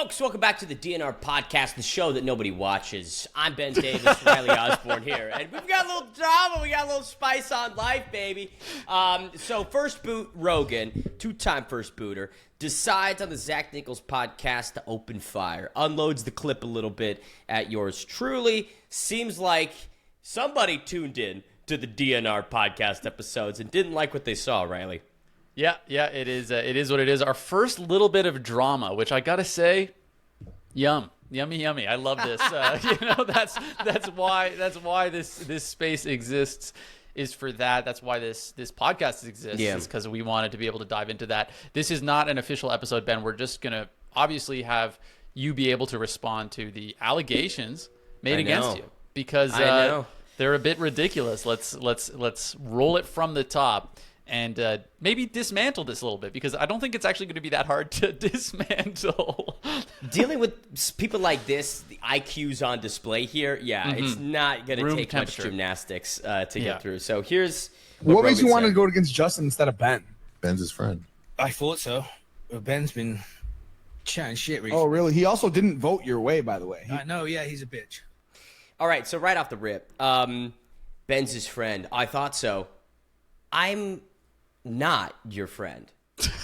Folks, welcome back to the DNR podcast, the show that nobody watches. I'm Ben Davis, Riley Osborne here, and we've got a little drama, we got a little spice on life, baby. So first boot Rogan, two-time first booter, decides on the Zach Nichols podcast to open fire, unloads the clip a little bit at yours truly. Seems like somebody tuned in to the DNR podcast episodes and didn't like what they saw, Riley. Yeah, it is what it is. Our first little bit of drama, which I gotta say, yummy. I love this. That's why this space exists, is for that. That's why this podcast exists, is because we wanted to be able to dive into that. This is not an official episode, Ben. We're just gonna obviously have you be able to respond to the allegations made against you, because they're a bit ridiculous. Let's roll it from the top. And maybe dismantle this a little bit, because I don't think it's actually going to be that hard to dismantle. Dealing with people like this, the IQ's on display here. Yeah, it's not going to take much gymnastics to get through. So here's what makes you want to go against Justin instead of Ben? Ben's his friend. I thought so. But Ben's been chatting shit recently. Oh, really? He also didn't vote your way, by the way. I know, yeah, he's a bitch. All right, so right off the rip, Ben's his friend. I thought so. I'm not your friend.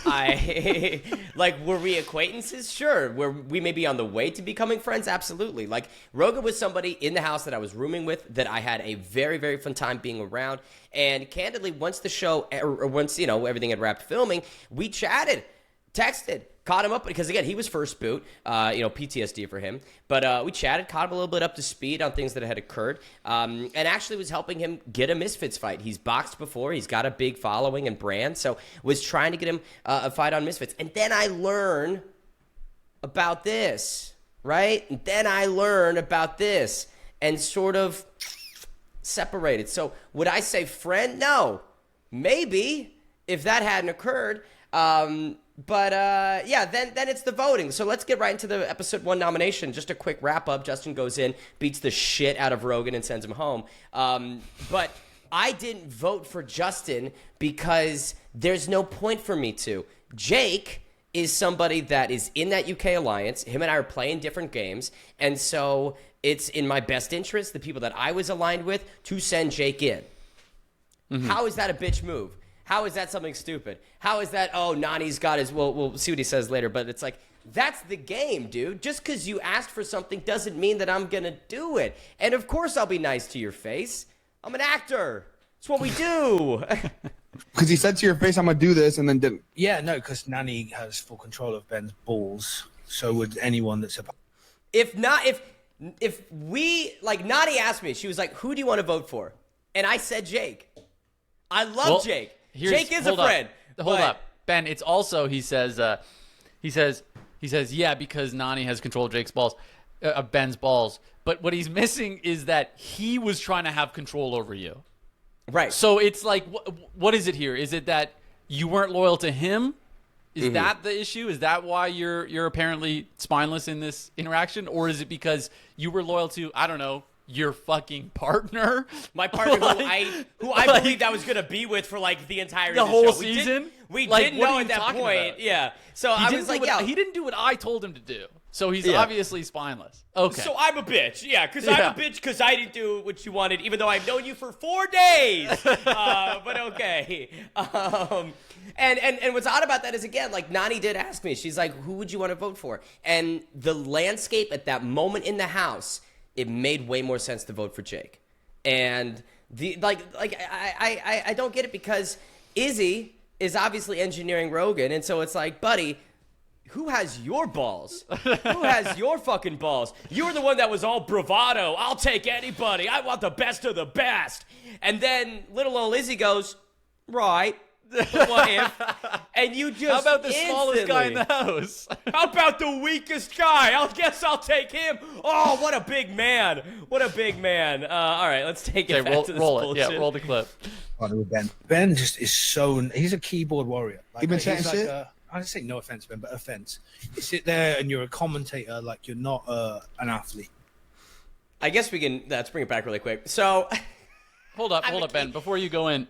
Were we acquaintances? Sure. Were we maybe on the way to becoming friends? Absolutely. Like, Rogan was somebody in the house that I was rooming with that I had a very, very fun time being around. And candidly, once the show, or once, everything had wrapped filming, we chatted, texted, caught him up, because again, he was first boot, PTSD for him. But we chatted, caught him a little bit up to speed on things that had occurred, and actually was helping him get a Misfits fight. He's boxed before, he's got a big following and brand, so was trying to get him a fight on Misfits. And then I learn about this, right? And then I learn about this and sort of separated. So would I say friend? No. Maybe if that hadn't occurred. But then it's the voting. So let's get right into the episode 1 nomination. Just a quick wrap up. Justin goes in, beats the shit out of Rogan, and sends him home. But I didn't vote for Justin because there's no point for me to. Jake is somebody that is in that UK alliance. Him and I are playing different games. And so it's in my best interest, the people that I was aligned with, to send Jake in. Mm-hmm. How is that a bitch move? How is that something stupid? How is that, Nani's got his, we'll see what he says later, but it's like, that's the game, dude. Just because you asked for something doesn't mean that I'm going to do it. And of course I'll be nice to your face. I'm an actor. It's what we do. Because he said to your face, I'm going to do this, and then didn't. Yeah, no, because Nani has full control of Ben's balls. So would anyone that's a... If we, Nani asked me, she was like, who do you want to vote for? And I said Jake. I love Jake. Jake is a friend. Hold up, Ben. It's also, he says, yeah, because Nani has control of Jake's balls, Ben's balls. But what he's missing is that he was trying to have control over you. Right. So it's like, what is it here? Is it that you weren't loyal to him? Is that the issue? Is that why you're apparently spineless in this interaction, or is it because you were loyal to, I don't know, your fucking partner, my partner, who I believed I was gonna be with for the entire whole season. We didn't know at that point. About? Yeah. So I was like, he didn't do what I told him to do. So he's obviously spineless. Okay. So I'm a bitch. Yeah, because I'm a bitch because I didn't do what you wanted, even though I've known you for 4 days. But okay. And what's odd about that is, again, Nani did ask me. She's like, "Who would you want to vote for?" And the landscape at that moment in the house, it made way more sense to vote for Jake. And I don't get it, because Izzy is obviously engineering Rogan, and so it's like, buddy, who has your balls? Who has your fucking balls? You were the one that was all bravado. I'll take anybody. I want the best of the best. And then little old Izzy goes, right. What if? And you just, how about the smallest guy in the house? How about the weakest guy? I guess I'll take him. Oh, what a big man. What a big man. All right, let's take it back to this bullshit. Yeah, roll the clip. Ben just is he's a keyboard warrior. You been chatting shit? I just say no offense, Ben, but offense. You sit there and you're a commentator like you're not an athlete. I guess we can, let's bring it back really quick. So. Hold up, Ben. Before you go in,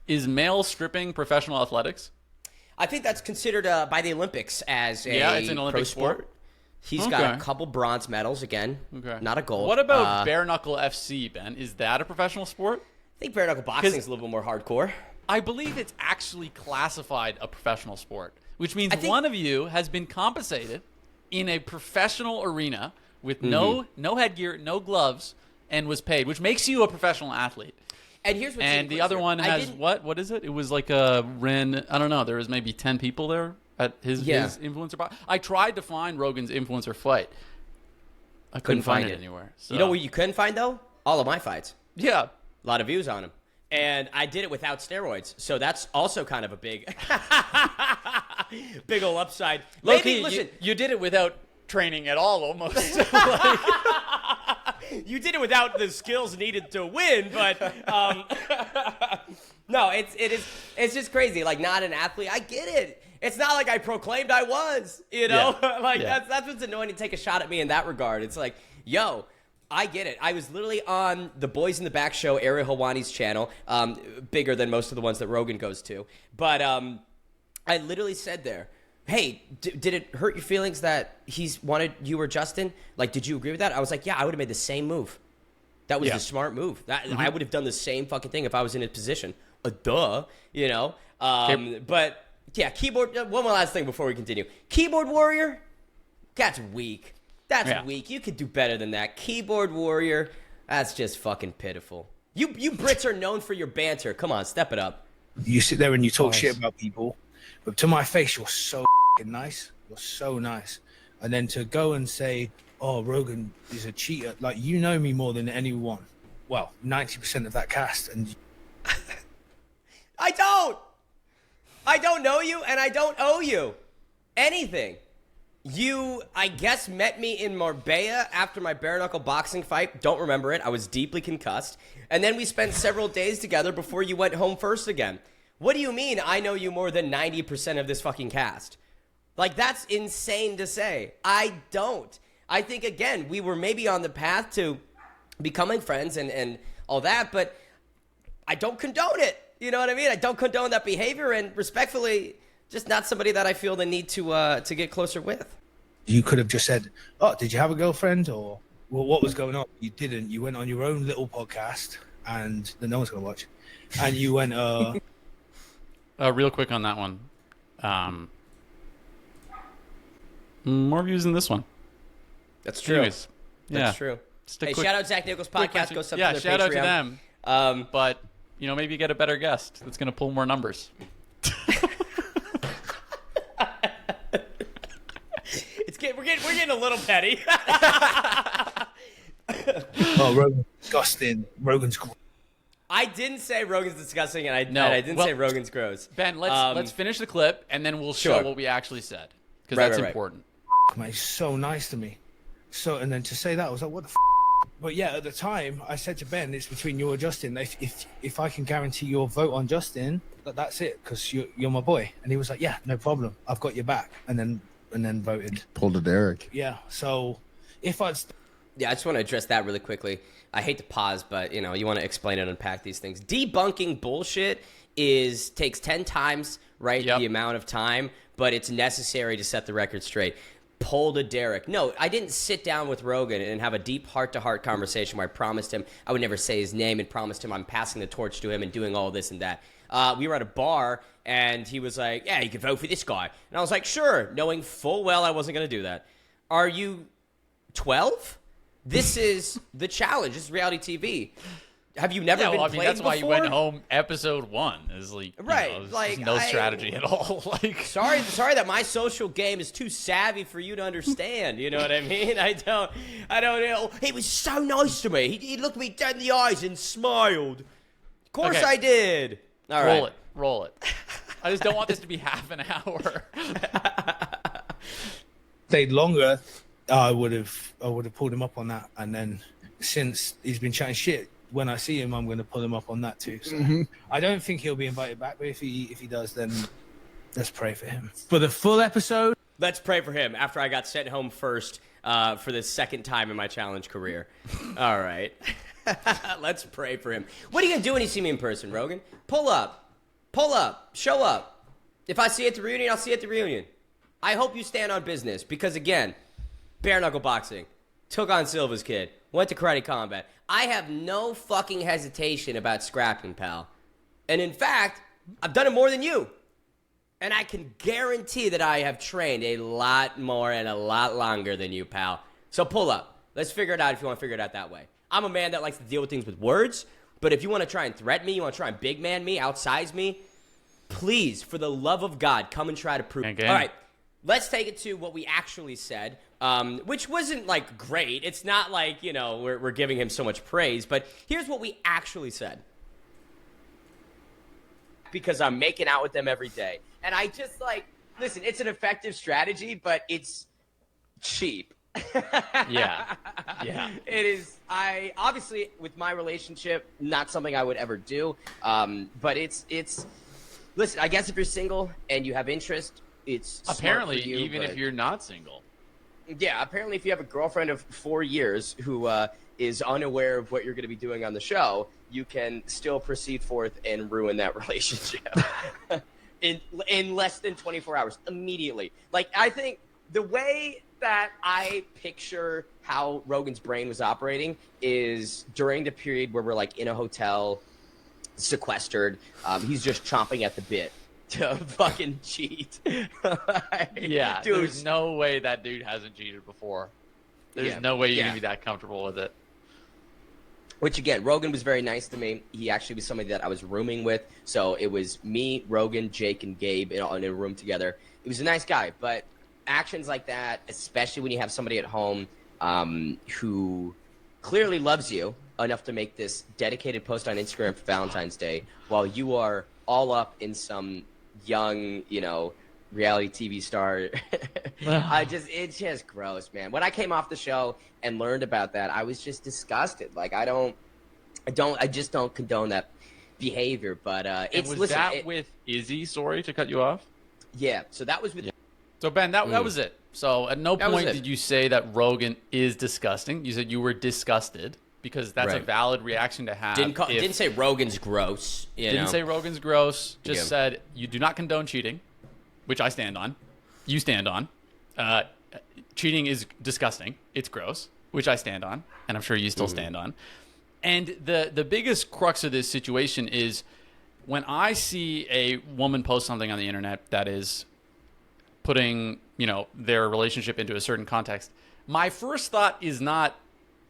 is male stripping professional athletics? I think that's considered by the Olympics as a it's an Olympic pro sport. He's got a couple bronze medals again. Okay. Not a gold. What about bare knuckle FC, Ben? Is that a professional sport? I think bare knuckle boxing is a little bit more hardcore. I believe it's actually classified a professional sport, which means one of you has been compensated in a professional arena with no headgear, no gloves, and was paid, which makes you a professional athlete. And here's what's and the other one has what is it? It was like a Ren. I don't know. There was maybe 10 people there at his influencer box. I tried to find Rogan's influencer fight. I couldn't find it anywhere. So. You know what you couldn't find though? All of my fights. Yeah, a lot of views on them. And I did it without steroids, so that's also kind of a big, big ol' upside. Low-key, listen, you did it without training at all, almost. You did it without the skills needed to win, but no, it's just crazy. Like, not an athlete. I get it. It's not like I proclaimed I was. You know, that's what's annoying to take a shot at me in that regard. It's like, yo. I get it. I was literally on the Boys in the Back show, Ariel Helwani's channel, bigger than most of the ones that Rogan goes to. But I literally said there, hey, did it hurt your feelings that he's wanted you or Justin? Like, did you agree with that? I was like, yeah, I would have made the same move. That was the smart move. I would have done the same fucking thing if I was in his position. Duh, you know? But, yeah, keyboard. One more last thing before we continue. Keyboard warrior? That's weak. That's weak. You could do better than that. Keyboard warrior, that's just fucking pitiful. You Brits are known for your banter. Come on, step it up. You sit there and you talk shit about people, but to my face, you're so nice. You're so nice. And then to go and say, oh, Rogan is a cheater. Like, you know me more than anyone. Well, 90% of that cast. And I don't know you, and I don't owe you anything. You, I guess, met me in Marbella after my bare-knuckle boxing fight. Don't remember it. I was deeply concussed. And then we spent several days together before you went home first again. What do you mean I know you more than 90% of this fucking cast? Like, that's insane to say. I don't. I think, again, we were maybe on the path to becoming friends and all that, but I don't condone it. You know what I mean? I don't condone that behavior, and respectfully, just not somebody that I feel the need to get closer with. You could have just said, oh, did you have a girlfriend? Or, well, what was going on? You didn't. You went on your own little podcast, and that no one's going to watch. And you went, real quick on that one. More views than this one. That's true. Anyways, That's true. Hey, shout out Zach Nichols Podcast. Go sub to their shout out to Patreon. them. But, you know, maybe get a better guest that's going to pull more numbers. We're getting a little petty. oh, Rogan's disgusting. Rogan's gross. I didn't say Rogan's disgusting, and I didn't say Rogan's gross. Ben, let's finish the clip, and then we'll show what we actually said, because that's important. Man, he's so nice to me. So, and then to say that, I was like, what the f***? But yeah, at the time, I said to Ben, it's between you or Justin. If I can guarantee your vote on Justin, that's it, because you're my boy. And he was like, yeah, no problem. I've got your back. And then voted. Pulled a Derek. Yeah. So if I'd... Yeah, I just want to address that really quickly. I hate to pause, but, you know, you want to explain and unpack these things. Debunking bullshit takes 10 times, right, the amount of time, but it's necessary to set the record straight. Pulled a Derek. No, I didn't sit down with Rogan and have a deep heart-to-heart conversation where I promised him I would never say his name and promised him I'm passing the torch to him and doing all this and that. We were at a bar, and he was like, yeah, you can vote for this guy. And I was like, sure, knowing full well I wasn't going to do that. Are you 12? This is the challenge. This is reality TV. Have you never been played that's before? why you went home episode 1 is like, right, like no strategy at all. Like, sorry that my social game is too savvy for you to understand. You know what I mean? I don't know. He was so nice to me. He looked me dead in the eyes and smiled. Of course I did. All right. Roll it. I just don't want this to be half an hour. Stayed longer, I would have pulled him up on that. And then since he's been chatting shit, when I see him, I'm going to pull him up on that too. So I don't think he'll be invited back, but if he does, then let's pray for him. For the full episode, let's pray for him after I got sent home first for the second time in my challenge career. All right. Let's pray for him. What are you going to do when you see me in person, Rogan? Pull up. Show up. If I see you at the reunion, I'll see you at the reunion. I hope you stand on business because, again, bare knuckle boxing, took on Silva's kid, went to karate combat. I have no fucking hesitation about scrapping, pal. And in fact, I've done it more than you. And I can guarantee that I have trained a lot more and a lot longer than you, pal. So pull up. Let's figure it out if you want to figure it out that way. I'm a man that likes to deal with things with words, but if you want to try and threaten me, you want to try and big man me, outsize me, please, for the love of God, come and try to prove it. All right, let's take it to what we actually said, which wasn't, like, great. It's not like, you know, we're giving him so much praise, but here's what we actually said. Because I'm making out with them every day. And I just, like, listen, it's an effective strategy, but it's cheap. Yeah. It is. I obviously, with my relationship, not something I would ever do. But it's. Listen, I guess if you're single and you have interest, it's apparently smart for you, even if you're not single. Yeah, apparently if you have a girlfriend of 4 years who is unaware of what you're going to be doing on the show, you can still proceed forth and ruin that relationship in less than 24 hours immediately. Like, I think the way that I picture how Rogan's brain was operating is during the period where we're like in a hotel, sequestered. He's just chomping at the bit to fucking cheat. Yeah, dude, there's no way that dude hasn't cheated before. There's no way you can be that comfortable with it. Which, again, Rogan was very nice to me. He actually was somebody that I was rooming with. So it was me, Rogan, Jake, and Gabe in a room together. He was a nice guy. But actions like that, especially when you have somebody at home who clearly loves you enough to make this dedicated post on Instagram for Valentine's Day while you are all up in some young, you know, reality TV star. It's just gross, man. When I came off the show and learned about that, I was just disgusted. Like, I just don't condone that behavior. But with Izzy? Sorry to cut you off. Yeah. So that was with. Yeah. So Ben, that was it. So at no point did you say that Rogan is disgusting. You said you were disgusted because that's a valid reaction to have. Didn't say Rogan's gross. Didn't say Rogan's gross. Just said you do not condone cheating, which I stand on. You stand on. Cheating is disgusting. It's gross, which I stand on, and I'm sure you still stand on. And the biggest crux of this situation is when I see a woman post something on the internet that is putting, you know, their relationship into a certain context, my first thought is not,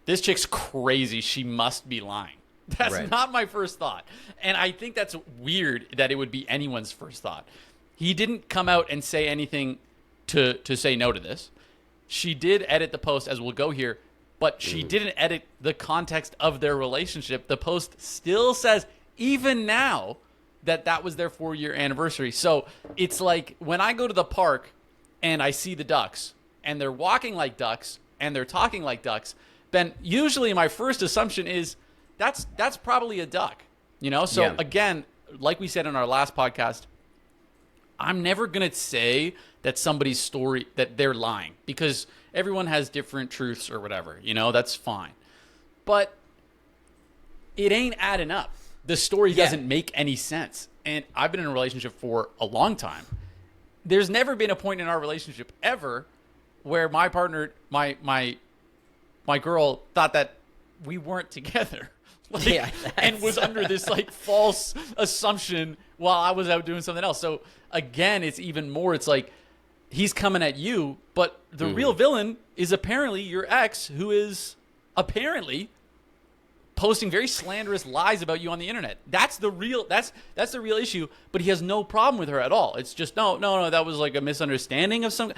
this chick's crazy, she must be lying. That's not my first thought. And I think that's weird that it would be anyone's first thought. He didn't come out and say anything to say no to this. She did edit the post, as we'll go here, but she didn't edit the context of their relationship. The post still says, even now, that was their 4-year anniversary. So it's like when I go to the park and I see the ducks and they're walking like ducks and they're talking like ducks, then usually my first assumption is that's probably a duck, you know? So again, like we said in our last podcast, I'm never going to say that somebody's story, that they're lying, because everyone has different truths or whatever, you know, that's fine. But it ain't adding up. The story doesn't make any sense. And I've been in a relationship for a long time. There's never been a point in our relationship ever where my partner, my girl, thought that we weren't together. And was under this like false assumption while I was out doing something else. So again, it's even more, it's like he's coming at you, but the real villain is apparently your ex, who is apparently posting very slanderous lies about you on the internet. That's the real issue, but he has no problem with her at all. It's just no, that was like a misunderstanding of some.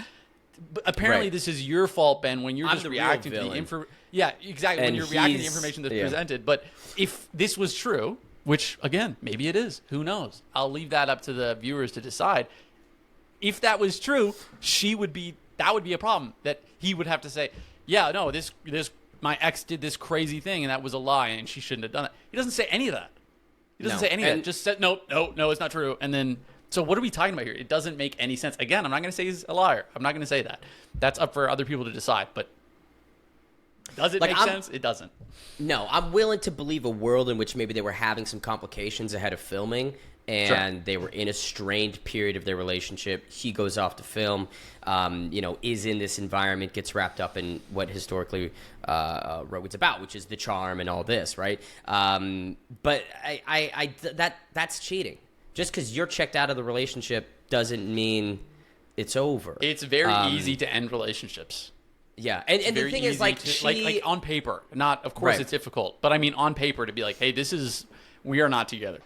But apparently this is your fault, Ben, when you're just reacting to the information. Yeah, exactly. When you're reacting to the information that's presented. But if this was true, which again, maybe it is, who knows? I'll leave that up to the viewers to decide. If that was true, that would be a problem, that he would have to say, yeah, no, this my ex did this crazy thing and that was a lie and she shouldn't have done it. He doesn't say any of that. He doesn't say any of that. Just said, no, it's not true. And then, so what are we talking about here? It doesn't make any sense. Again, I'm not going to say he's a liar. I'm not going to say that. That's up for other people to decide. But does it make sense? It doesn't. No, I'm willing to believe a world in which maybe they were having some complications ahead of filming, and they were in a strained period of their relationship. He goes off to film, is in this environment, gets wrapped up in what historically Rogan's about, which is the charm and all this, right? But that's cheating. Just because you're checked out of the relationship doesn't mean it's over. It's very easy to end relationships. Yeah, and the thing is, like on paper, not, of course, right. It's difficult, but I mean on paper to be like, hey, we are not together.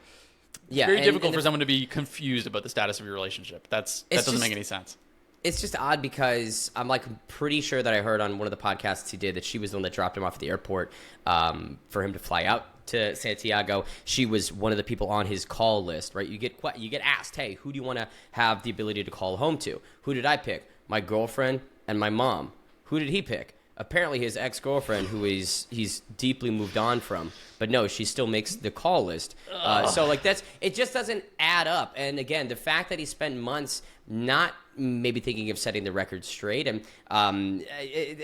It's very difficult for someone to be confused about the status of your relationship. That doesn't make any sense. It's just odd because I'm pretty sure that I heard on one of the podcasts he did that she was the one that dropped him off at the airport for him to fly out to Santiago. She was one of the people on his call list, right? You get asked, hey, who do you want to have the ability to call home to? Who did I pick? My girlfriend and my mom. Who did he pick? Apparently his ex-girlfriend, who he's deeply moved on from. But no, she still makes the call list. So it just doesn't add up. And again, the fact that he spent months not maybe thinking of setting the record straight, and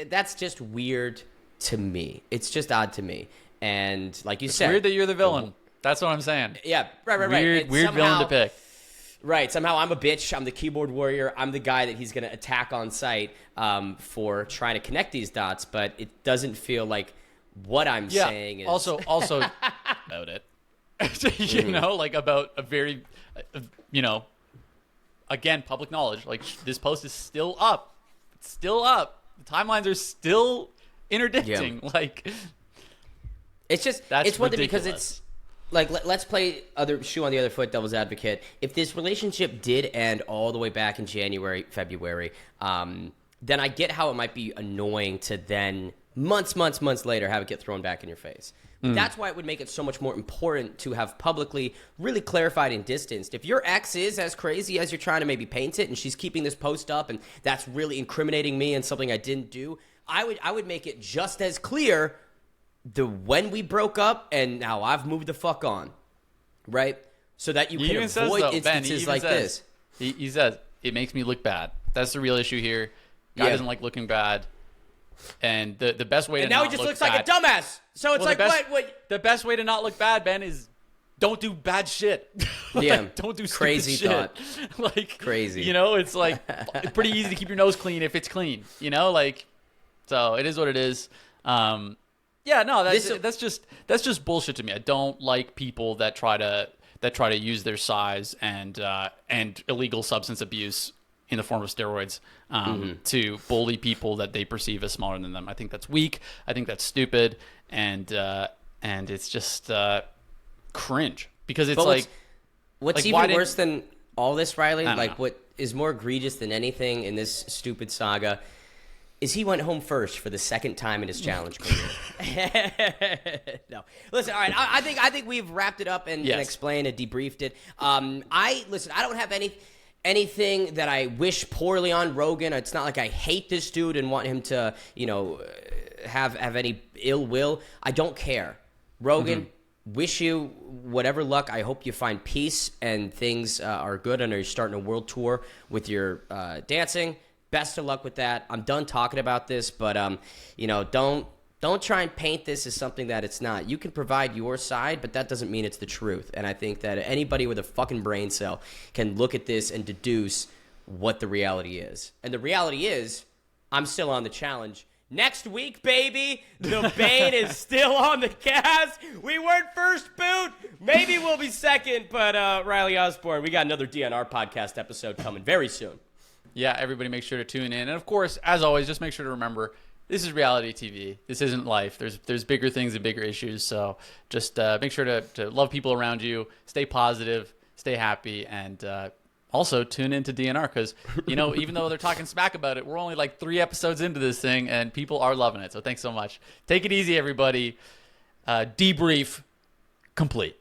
that's just weird to me. It's just odd to me. And like you said, it's weird that you're the villain. That's what I'm saying. Yeah, right. Weird villain to pick. Right. Somehow I'm a bitch. I'm the keyboard warrior. I'm the guy that he's going to attack on sight for trying to connect these dots. But it doesn't feel like what I'm saying is... Also about it. About a very, again, public knowledge. Like, this post is still up. It's still up. The timelines are still interdicting. Yeah. Like, it's just... that's it's one thing ridiculous. because it's... Like, let's play shoe on the other foot, devil's advocate. If this relationship did end all the way back in January, February, then I get how it might be annoying to then months later have it get thrown back in your face. But that's why it would make it so much more important to have publicly really clarified and distanced. If your ex is as crazy as you're trying to maybe paint it, and she's keeping this post up, and that's really incriminating me and something I didn't do, I would make it just as clear when we broke up and now I've moved the fuck on, right? So that you can avoid instances like this. He says, it makes me look bad. That's the real issue here. Guy doesn't like looking bad. And the best way to not look bad... And now he just looks like a dumbass. So it's what? The best way to not look bad, Ben, is don't do bad shit. Don't do crazy stupid thought. shit. Crazy. It's like it's pretty easy to keep your nose clean if it's clean. So it is what it is. That's just bullshit to me. I don't like people that try to use their size and illegal substance abuse in the form of steroids to bully people that they perceive as smaller than them. I think that's weak. I think that's stupid, and it's just cringe because it's what's even worse than all this, Riley? What is more egregious than anything in this stupid saga is he went home first for the second time in his challenge career. No. Listen, all right, I think we've wrapped it up and explained and debriefed it. I don't have anything that I wish poorly on Rogan. It's not like I hate this dude and want him to, have any ill will. I don't care. Rogan, wish you whatever luck. I hope you find peace and things are good. I know you're starting a world tour with your dancing. Best of luck with that. I'm done talking about this, but don't try and paint this as something that it's not. You can provide your side, but that doesn't mean it's the truth. And I think that anybody with a fucking brain cell can look at this and deduce what the reality is. And the reality is, I'm still on the challenge. Next week, baby, the Bane is still on the gas. We weren't first boot. Maybe we'll be second, but Riley Osborne, we got another DNR podcast episode coming very soon. Yeah, everybody make sure to tune in. And of course, as always, just make sure to remember, this is reality TV. This isn't life. There's bigger things and bigger issues. So just make sure to love people around you, stay positive, stay happy, and also tune into DNR because, even though they're talking smack about it, we're only like 3 episodes into this thing, and people are loving it. So thanks so much. Take it easy, everybody. Debrief complete.